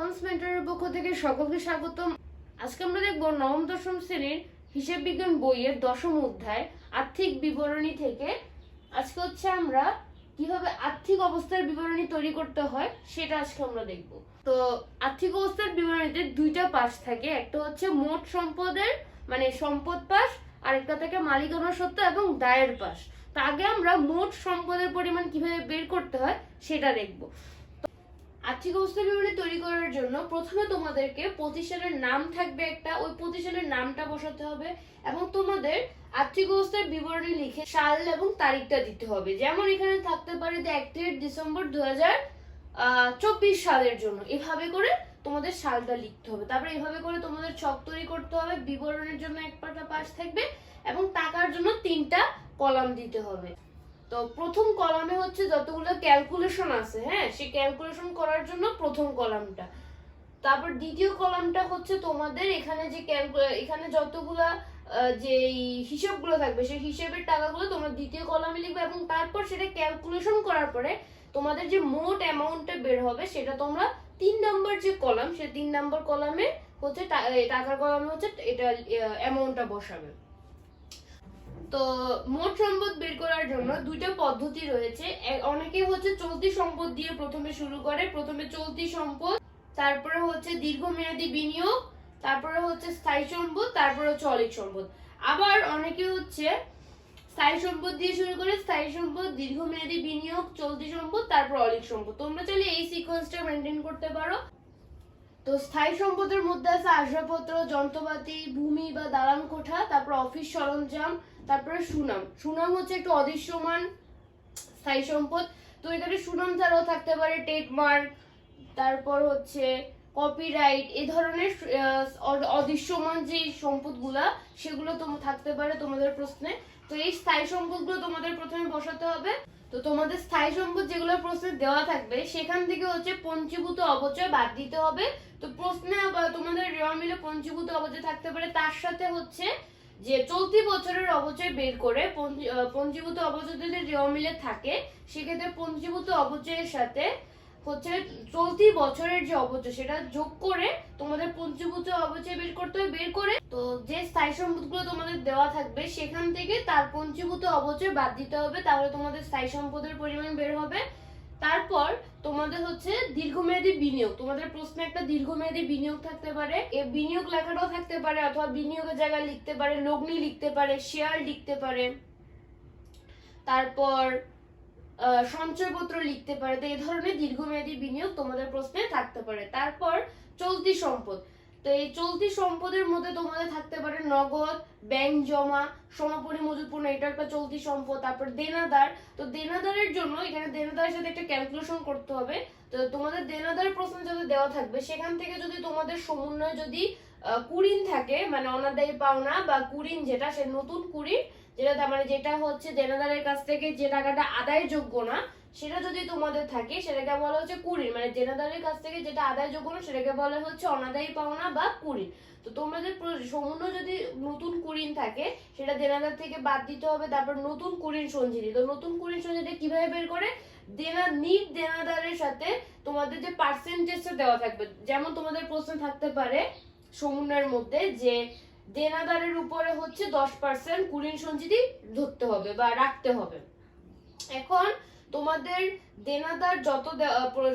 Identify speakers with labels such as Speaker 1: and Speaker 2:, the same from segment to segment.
Speaker 1: Accounts মেন্টরের পক্ষ থেকে সকলকে স্বাগতম। আজকে আমরা দেখব নবম দশম শ্রেণীর হিসাব বিজ্ঞান বইয়ের দশম অধ্যায় আর্থিক বিবরণী থেকে। আজকে হচ্ছে আমরা কিভাবে আর্থিক অবস্থার বিবরণী তৈরি করতে হয় সেটা আজকে আমরা দেখব। তো আর্থিক অবস্থার বিবরণীতে দুইটা পাশ থাকে, একটা হচ্ছে মোট সম্পদের মানে সম্পদ পাশ, আরেকটা থাকে মালিকানা সত্ত্ব এবং দায়ের পাশ। তো আগে আমরা মোট সম্পদের পরিমাণ কিভাবে বের করতে হয় সেটা দেখব। আর্থিক অবস্থা বিবরণী তৈরি করার জন্য প্রথমে তোমাদেরকে প্রতিষ্ঠানের নাম থাকবে একটা, ওই প্রতিষ্ঠানের নামটা বসাতে হবে এবং তোমাদের আর্থিক অবস্থার বিবরণী লিখে সাল এবং তারিখটা দিতে হবে। যেমন এখানে থাকতে পারে যে 31 ডিসেম্বর 2024 সালের জন্য, এভাবে করে তোমাদের সালটা লিখতে হবে। তারপরে এভাবে করে তোমাদের ছক তৈরি করতে হবে। বিবরণের জন্য একটা পাশ থাকবে এবং টাকার জন্য 3টা কলাম দিতে হবে। তো প্রথম কলামে হচ্ছে যতগুলো ক্যালকুলেশন আছে, হ্যাঁ, সেই ক্যালকুলেশন করার জন্য প্রথম কলামটা। তারপর দ্বিতীয় কলামটা হচ্ছে তোমাদের এখানে যে এখানে যতগুলা যে হিসাবগুলো থাকবে সেই হিসাবের টাকাগুলো তোমরা দ্বিতীয় কলামে লিখবে এবং তারপর সেটা ক্যালকুলেশন করার পরে তোমাদের যে মোট অ্যামাউন্টটা বের হবে সেটা তোমরা 3 নম্বর যে কলাম সেই 3 নম্বর কলামে হচ্ছে টাকার কলামে হচ্ছে এটা অ্যামাউন্টটা বসাবে। তো মোট সম্পদ বের করার জন্য দুইটা পদ্ধতি রয়েছে। অনেকে হচ্ছে চলতি সম্পদ দিয়ে প্রথমে শুরু করে, প্রথমে চলতি সম্পদ, তারপরে হচ্ছে দীর্ঘমেয়াদী বিনিয়োগ, তারপরে হচ্ছে স্থায়ী সম্পদ, তারপরে হচ্ছে অলিক সম্পদ। আবার অনেকে হচ্ছে স্থায়ী সম্পদ দিয়ে শুরু করে, স্থায়ী সম্পদ, দীর্ঘমেয়াদী বিনিয়োগ, চলতি সম্পদ, তারপর অলিক সম্পদ। তোমরা চাইলে এই সিকোয়েন্সটা মেনটেন করতে পারো। তো স্থায়ী সম্পদের মধ্যে আছে আসবাবপত্র, যন্ত্রপাতি, ভূমি বা দালান কোঠা, তারপর অফিস সরঞ্জাম, তারপরে সুনাম। সুনাম হচ্ছে একটু অদৃশ্যমান স্থায়ী সম্পদ। তো এখানে সুনাম ছাড়াও থাকতে পারে ট্রেডমার্ক, তারপর হচ্ছে কপিরাইট, এই ধরনের অদৃশ্যমান যে সম্পদগুলা সেগুলো থাকতে পারে তোমাদের প্রশ্নে। তো এই স্থায়ী সম্পদগুলো তোমাদের প্রথমে বসাতে হবে। তো তোমাদের স্থায়ী সম্পদ যেগুলো প্রশ্নে দেওয়া থাকবে সেখান থেকে হচ্ছে পঞ্জীভূত অপচয় বাদ দিতে হবে। তো প্রশ্নে তোমাদের রেওয়া মিলে পঞ্জীভূত অপচয় থাকতে পারে, তার সাথে হচ্ছে যে চলতি বছরের অপচয় বের করে পঞ্জীভূত অপচয় যদি রেওয়া মিলে থাকে সেক্ষেত্রে পঞ্জীভূত অপচয়ের সাথে হচ্ছে চলতি বছরের যে অপচয় সেটা যোগ করে তোমাদের পঞ্জীভূত অপচয় বের করতে হবে। বের করে তো যে স্থায়ী সম্পদগুলো তোমাদের দেওয়া থাকবে সেখান থেকে তার পঞ্জীভূত অপচয় বাদ দিতে হবে, তাহলে তোমাদের স্থায়ী সম্পদের পরিমাণ বের হবে। তারপর তোমাদের হচ্ছে দীর্ঘমেয়াদী বিনিয়োগ। তোমাদের প্রশ্নে একটা দীর্ঘমেয়াদী বিনিয়োগ থাকতে পারে, এই বিনিয়োগ লেখাটাও থাকতে পারে অথবা বিনিয়োগের জায়গায় লিখতে পারে লগ্নি লিখতে পারে, শেয়ার লিখতে পারে, তারপর সঞ্চয়পত্র লিখতে পারে। তো এই ধরনের দীর্ঘমেয়াদী বিনিয়োগ তোমাদের প্রশ্নে থাকতে পারে। তারপর চলতি সম্পদ। তো এই চলতি সম্পদের মধ্যে তোমাদের থাকতে পারে নগদ, ব্যাংক জমা, সমাপনী মজুত পণ্য, এটা একটা চলতি সম্পদ। তারপর দেনাদার। তো দেনাদারের জন্য এখানে দেনাদারের সাথে একটা ক্যালকুলেশন করতে হবে। তো তোমাদের দেনাদার প্রশ্ন যদি দেওয়া থাকবে সেখান থেকে যদি তোমাদের সমন্বয় যদি কুড়িন থাকে, মানে অনাদায়ী পাওনা বা কুড়িন যেটা সে নতুন কুড়িন যেটা মানে যেটা হচ্ছে দেনাদারের কাছ থেকে যে টাকাটা আদায়যোগ্য না সেটা যদি তোমাদের থাকে সেটাকে বলা হচ্ছে কুড়িন, মানে দেনাদারের কাছ থেকে যেটা আদায়যোগ্য না সেটাকে বলা হচ্ছে অনাদায়ী পাওনা বা কুড়িন। তো তোমাদের সমন্বয় যদি নতুন কুড়িন থাকে সেটা দেনাদার থেকে বাদ দিতে হবে। তারপর নতুন কুড়িন সঞ্চিতি। তো নতুন কুড়িন সঞ্চিতি কিভাবে বের করে, নিট দেনাদারের সাথে তোমাদের যে পার্সেন্টেজটা দেওয়া থাকবে, যেমন তোমাদের প্রশ্ন থাকতে পারে সমন্বয়ের মধ্যে যে দেনাদারের উপরে হচ্ছে 10% কুড়িন সঞ্চিতি ধরতে হবে বা রাখতে হবে। এখন তোমাদের দেনাদার যত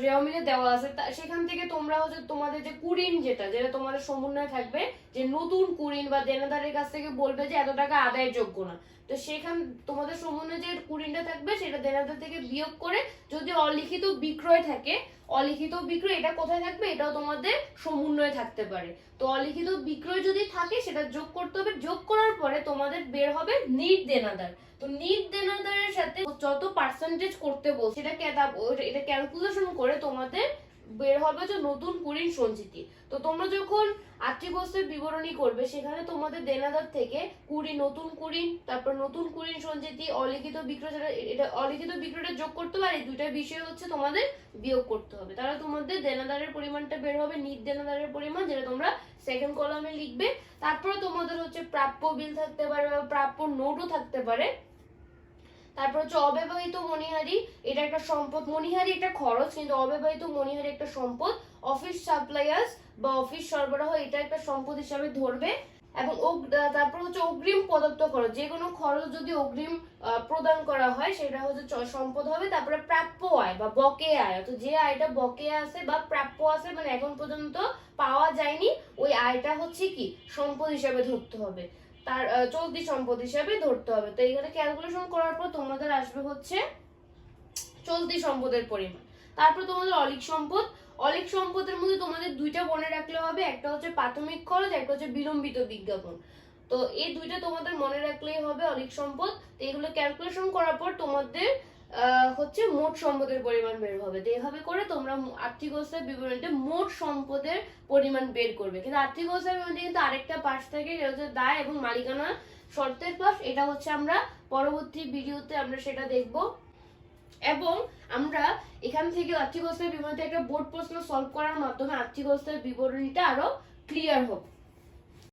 Speaker 1: রেওয়া মিলে দেওয়া আছে সেখান থেকে তোমরা হচ্ছে তোমাদের যে কুড়িন যেটা তোমাদের সমন্বয় থাকবে যে নতুন কুড়িন বা দেনাদারের কাছ থেকে বলবে যে এত টাকা আদায়ের যোগ্য না, তো সেখান তোমাদের সমন্বয় যে কুড়িনটা থাকবে সেটা দেনাদার থেকে বিয়োগ করে যদি অলিখিত বিক্রয় থাকে, অলিখিত বিক্রয় এটা কোথায় থাকবে, এটাও তোমাদের সমন্বয় থাকতে পারে। তো অলিখিত বিক্রয় যদি থাকে সেটা যোগ করতে হবে। যোগ করার পরে তোমাদের বের হবে নিট দেনাদার। তো নিট দেনাদারের সাথে যত পার্সেন্টেজ করতে বলছে এটা ক্যালকুলেশন করে তোমাদের বের হবে যে নতুন কুড়িন সঞ্চিতি। তো তোমরা যখন আর্থিক অবস্থার বিবরণী করবে সেখানে তোমাদের দেনাদার থেকে নতুন কুড়িন, তারপর নতুন কুড়িন সঞ্চিতি, অলিখিত বিক্রয়, এটা অলিখিত বিক্রয়টা যোগ করতে হবে। এই দুইটা বিষয় হচ্ছে তোমাদের বিয়োগ করতে হবে, তাহলে তোমাদের দেনাদারের পরিমাণটা বের হবে, নিট দেনাদারের পরিমাণ, যেটা তোমরা সেকেন্ড কলামে লিখবে। তারপরে তোমাদের হচ্ছে প্রাপ্য বিল থাকতে পারে বা প্রাপ্য নোটও থাকতে পারে। তারপর হচ্ছে অব্যবহৃত মণিহারি, এটা একটা সম্পদ। মণিহারি একটা খরচ, কিন্তু অব্যবহৃত মণিহারি একটা সম্পদ। অফিস সাপ্লায়ার্স বা অফিস সরবরাহ, এটা একটা সম্পদ হিসাবে ধরবে। এবং তারপর হচ্ছে অগ্রিম প্রদত্ত খরচ, যে কোনো খরচ যদি অগ্রিম প্রদান করা হয় সেটা হচ্ছে সম্পদ হবে। তারপরে প্রাপ্য আয় বা বকেয়া আয়, তো যে আয়টা বকেয়া আছে বা প্রাপ্য আছে, মানে এখন পর্যন্ত পাওয়া যায়নি, ওই আয়টা হচ্ছে কি সম্পদ হিসাবে ধরতে হবে, তার চলতি সম্পদ হিসাবে ধরতে হবে। তো এখানে ক্যালকুলেশন করার পর তোমাদের আসবে হচ্ছে চলতি সম্পদের পরিমাণ। তারপর তোমাদের অলিক সম্পদ। অলিক সম্পদের মধ্যে তোমাদের দুইটা মনে রাখলে হবে, একটা হচ্ছে প্রাথমিক খরচ, একটা হচ্ছে বিলম্বিত বিজ্ঞাপন। তো এই দুইটা তোমাদের মনে রাখলেই হবে অলিক সম্পদ। তো এগুলো ক্যালকুলেশন করার পর তোমাদের হচ্ছে মোট সম্পদের পরিমাণ বের হবে। তো এভাবে করে তোমরা আর্থিক অবস্থার বিবরণীতে মোট সম্পদের পরিমাণ বের করবে। কিন্তু আর্থিক অবস্থার বিবরণীতে কিন্তু আরেকটা পাশ থাকে, সেটা হচ্ছে দায় এবং মালিকানা শর্তের পাশ। এটা হচ্ছে আমরা পরবর্তী ভিডিওতে আমরা সেটা দেখব। এবং আমরা এখান থেকে আর্থিক অবস্থার বিবরণীতে একটা বোর্ড প্রশ্ন সলভ করার মাধ্যমে আর্থিক অবস্থার বিবরণীটা আরো ক্লিয়ার হবে।